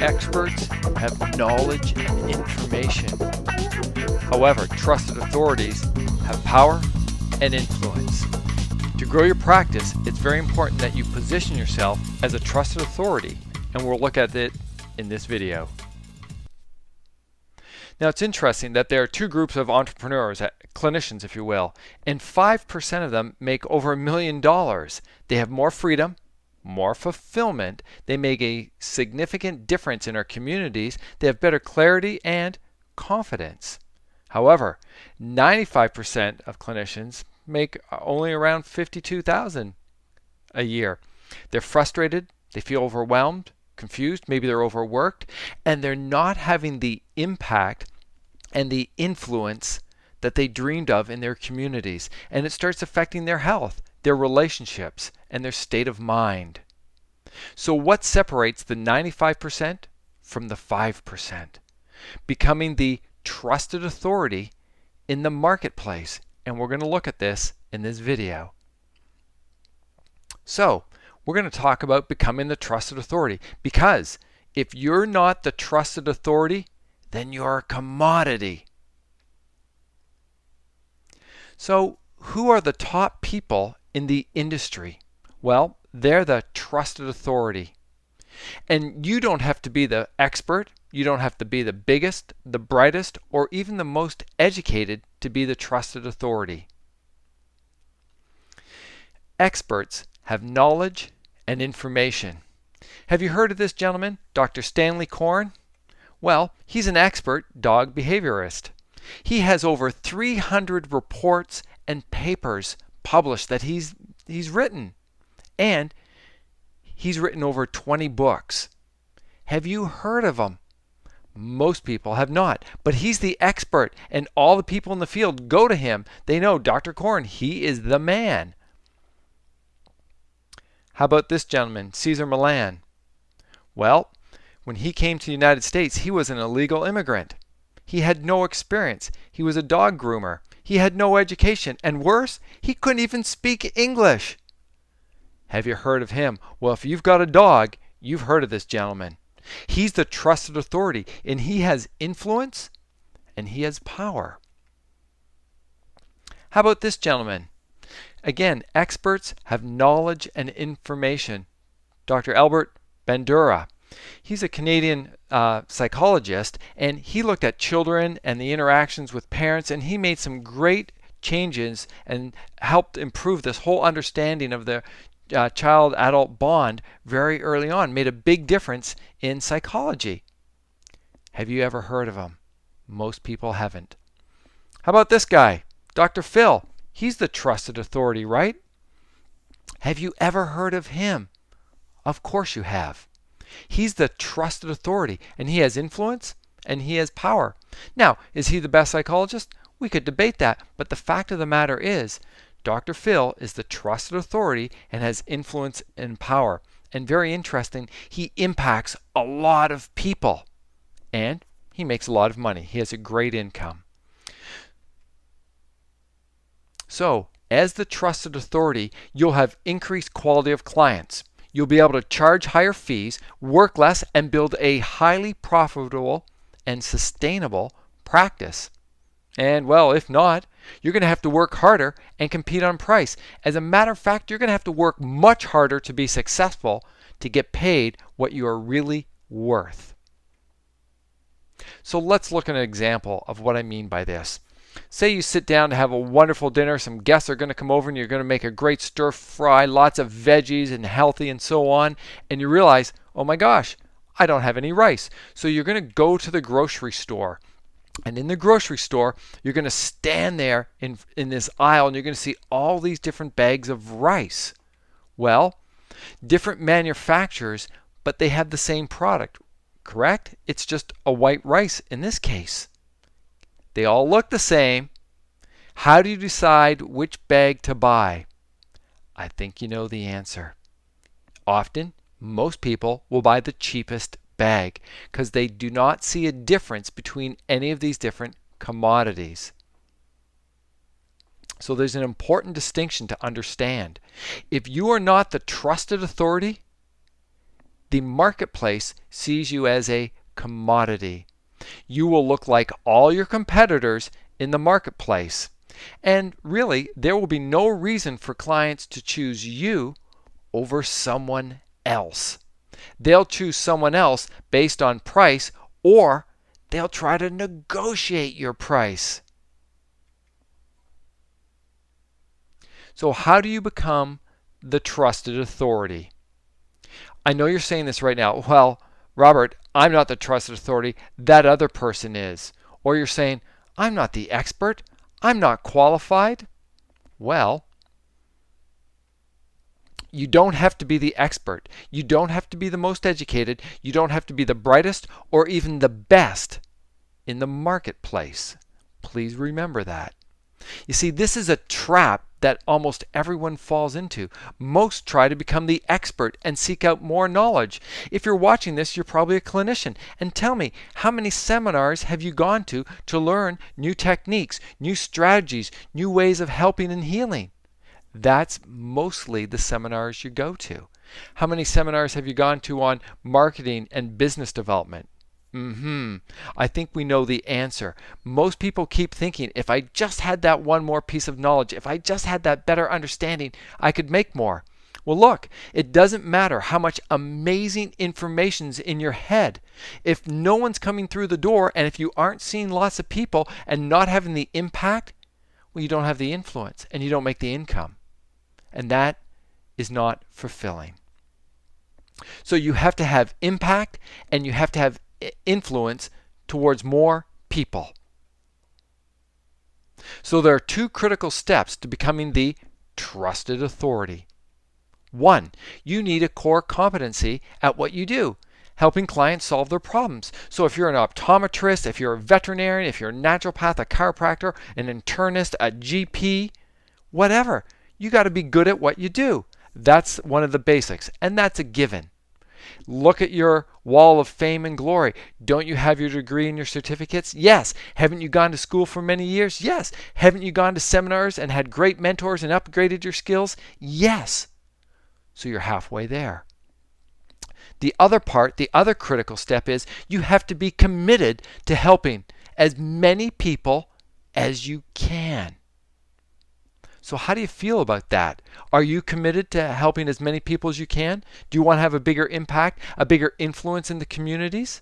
Experts have knowledge and information. However, trusted authorities have power and influence. To grow your practice, it's very important that you position yourself as a trusted authority, and we'll look at it in this video. Now, it's interesting that there are two groups of entrepreneurs, clinicians if you will, and 5% of them make over $1 million. They have more freedom, more fulfillment, they make a significant difference in our communities, they have better clarity and confidence. However, 95% of clinicians make only around $52,000 a year. They're frustrated, they feel overwhelmed, confused, maybe they're overworked, and they're not having the impact and the influence that they dreamed of in their communities. And it starts affecting their health, their relationships, and their state of mind. So what separates the 95% from the 5%? Becoming the trusted authority in the marketplace. And we're going to look at this in this video. So we're going to talk about becoming the trusted authority, because if you're not the trusted authority, then you're a commodity. So who are the top people in the industry? Well, they're the trusted authority. And you don't have to be the expert, you don't have to be the biggest, the brightest, or even the most educated to be the trusted authority. Experts have knowledge and information. Have you heard of this gentleman, Dr. Stanley Korn? Well, he's an expert dog behaviorist. He has over 300 reports and papers published that he's written. And he's written over 20 books. Have you heard of him? Most people have not. But he's the expert, and all the people in the field go to him. They know Dr. Korn, he is the man. How about this gentleman, Milan? Well, when he came to the United States, he was an illegal immigrant. He had no experience. He was a dog groomer. He had no education. And worse, he couldn't even speak English. Have you heard of him? Well, if you've got a dog, you've heard of this gentleman. He's the trusted authority, and he has influence and he has power. How about this gentleman? Again, experts have knowledge and information. Dr. Albert Bandura. He's a Canadian psychologist, and he looked at children and the interactions with parents, and he made some great changes and helped improve this whole understanding of the child-adult bond very early on. Made a big difference in psychology. Have you ever heard of him? Most people haven't. How about this guy, Dr. Phil? He's the trusted authority, right? Have you ever heard of him? Of course you have. He's the trusted authority, and he has influence and he has power. Now, is he the best psychologist? We could debate that, but the fact of the matter is, Dr. Phil is the trusted authority and has influence and power. And very interesting, he impacts a lot of people, and he makes a lot of money. He has a great income. So, as the trusted authority, you'll have increased quality of clients. You'll be able to charge higher fees, work less, and build a highly profitable and sustainable practice. And well, if not, you're going to have to work harder and compete on price. As a matter of fact, you're going to have to work much harder to be successful to get paid what you are really worth. So let's look at an example of what I mean by this. Say you sit down to have a wonderful dinner, some guests are going to come over and you're going to make a great stir fry, lots of veggies and healthy and so on, and you realize, oh my gosh, I don't have any rice. So you're going to go to the grocery store. And in the grocery store, you're going to stand there in this aisle and you're going to see all these different bags of rice. Well, different manufacturers, but they have the same product, correct? It's just a white rice in this case. They all look the same. How do you decide which bag to buy? I think you know the answer. Often, most people will buy the cheapest bag because they do not see a difference between any of these different commodities. So there's an important distinction to understand. If you are not the trusted authority, the marketplace sees you as a commodity. You will look like all your competitors in the marketplace. And really, there will be no reason for clients to choose you over someone else. They'll choose someone else based on price, or they'll try to negotiate your price. So how do you become the trusted authority? I know you're saying this right now. Well, Robert, I'm not the trusted authority. That other person is. Or you're saying, I'm not the expert. I'm not qualified. Well, you don't have to be the expert. You don't have to be the most educated. You don't have to be the brightest or even the best in the marketplace. Please remember that. You see, this is a trap that almost everyone falls into. Most try to become the expert and seek out more knowledge. If you're watching this, you're probably a clinician. And tell me, how many seminars have you gone to learn new techniques, new strategies, new ways of helping and healing? That's mostly the seminars you go to. How many seminars have you gone to on marketing and business development? I think we know the answer. Most people keep thinking, if I just had that one more piece of knowledge, if I just had that better understanding, I could make more. Well, look, it doesn't matter how much amazing information's in your head. If no one's coming through the door, and if you aren't seeing lots of people and not having the impact, well, you don't have the influence and you don't make the income. And that is not fulfilling. So you have to have impact and you have to have influence towards more people. So there are two critical steps to becoming the trusted authority. One, you need a core competency at what you do, helping clients solve their problems. So if you're an optometrist, if you're a veterinarian, if you're a naturopath, a chiropractor, an internist, a GP, whatever, you got to be good at what you do. That's one of the basics, and that's a given. Look at your wall of fame and glory. Don't you have your degree and your certificates? Yes. Haven't you gone to school for many years? Yes. Haven't you gone to seminars and had great mentors and upgraded your skills? Yes. So you're halfway there. The other part, the other critical step is you have to be committed to helping as many people as you can. So how do you feel about that? Are you committed to helping as many people as you can? Do you want to have a bigger impact, a bigger influence in the communities?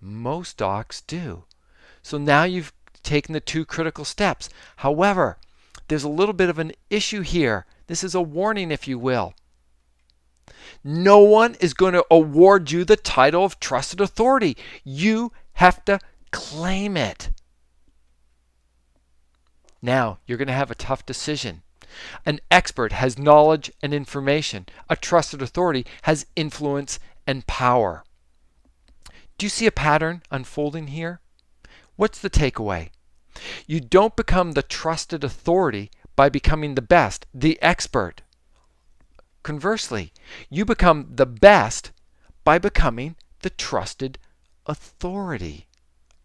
Most docs do. So now you've taken the two critical steps. However, there's a little bit of an issue here. This is a warning, if you will. No one is going to award you the title of trusted authority. You have to claim it. Now, you're going to have a tough decision. An expert has knowledge and information. A trusted authority has influence and power. Do you see a pattern unfolding here? What's the takeaway? You don't become the trusted authority by becoming the best, the expert. Conversely, you become the best by becoming the trusted authority.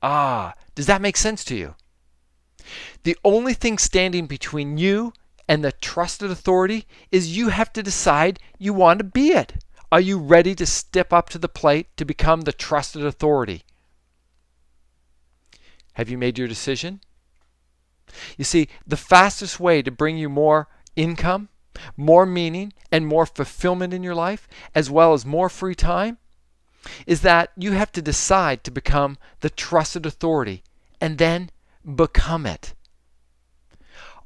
Does that make sense to you? The only thing standing between you and the trusted authority is you have to decide you want to be it. Are you ready to step up to the plate to become the trusted authority? Have you made your decision? You see, the fastest way to bring you more income, more meaning, and more fulfillment in your life, as well as more free time, is that you have to decide to become the trusted authority and then become it.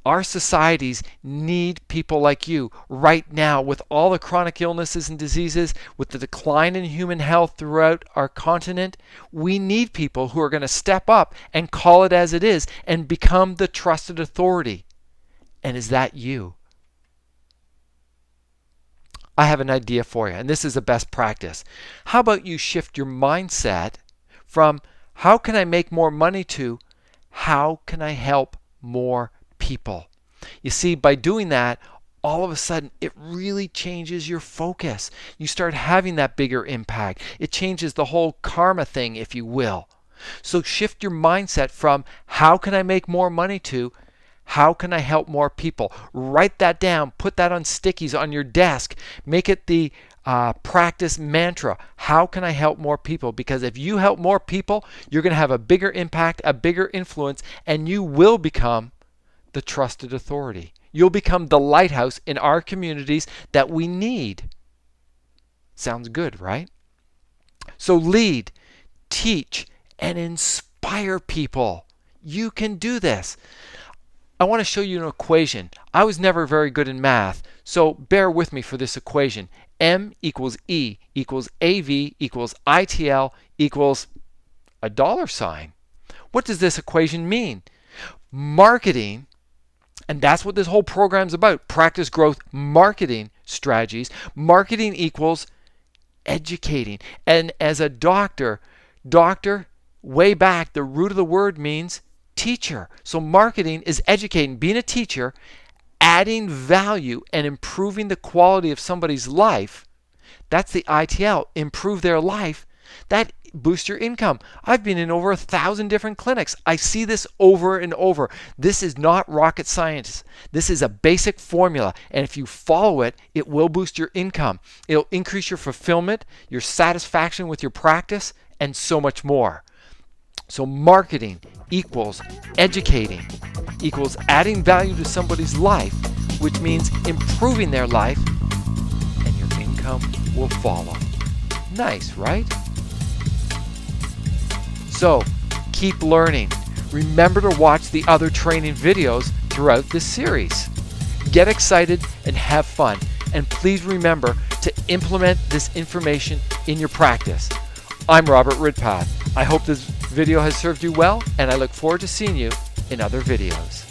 Our societies need people like you right now with all the chronic illnesses and diseases, with the decline in human health throughout our continent. We need people who are going to step up and call it as it is and become the trusted authority. And is that you? I have an idea for you, and this is a best practice. How about you shift your mindset from how can I make more money to how can I help more people? You see, by doing that, all of a sudden, it really changes your focus. You start having that bigger impact. It changes the whole karma thing, if you will. So shift your mindset from how can I make more money to How can I help more people? Write that down. Put that on stickies on your desk. Make it the practice mantra. How can I help more people? Because if you help more people, you're going to have a bigger impact, a bigger influence, and you will become the trusted authority. You'll become the lighthouse in our communities that we need. Sounds good, right? So lead, teach, and inspire people. You can do this. I want to show you an equation. I was never very good in math, so bear with me for this equation. M equals E equals AV equals ITL equals a dollar sign. What does this equation mean? Marketing, and that's what this whole program's about, practice growth marketing strategies. Marketing equals educating. And as a doctor, way back, the root of the word means teacher. So marketing is educating, being a teacher, adding value and improving the quality of somebody's life. That's the ITL, improve their life. That boosts your income. I've been in over 1,000 different clinics. I see this over and over. This is not rocket science. This is a basic formula, and if you follow it, it will boost your income. It'll increase your fulfillment, your satisfaction with your practice, and so much more. So marketing equals educating, equals adding value to somebody's life, which means improving their life, and your income will follow. Nice, right? So keep learning. Remember to watch the other training videos throughout this series. Get excited and have fun. And please remember to implement this information in your practice. I'm Robert Ridpath. I hope this video has served you well, and I look forward to seeing you in other videos.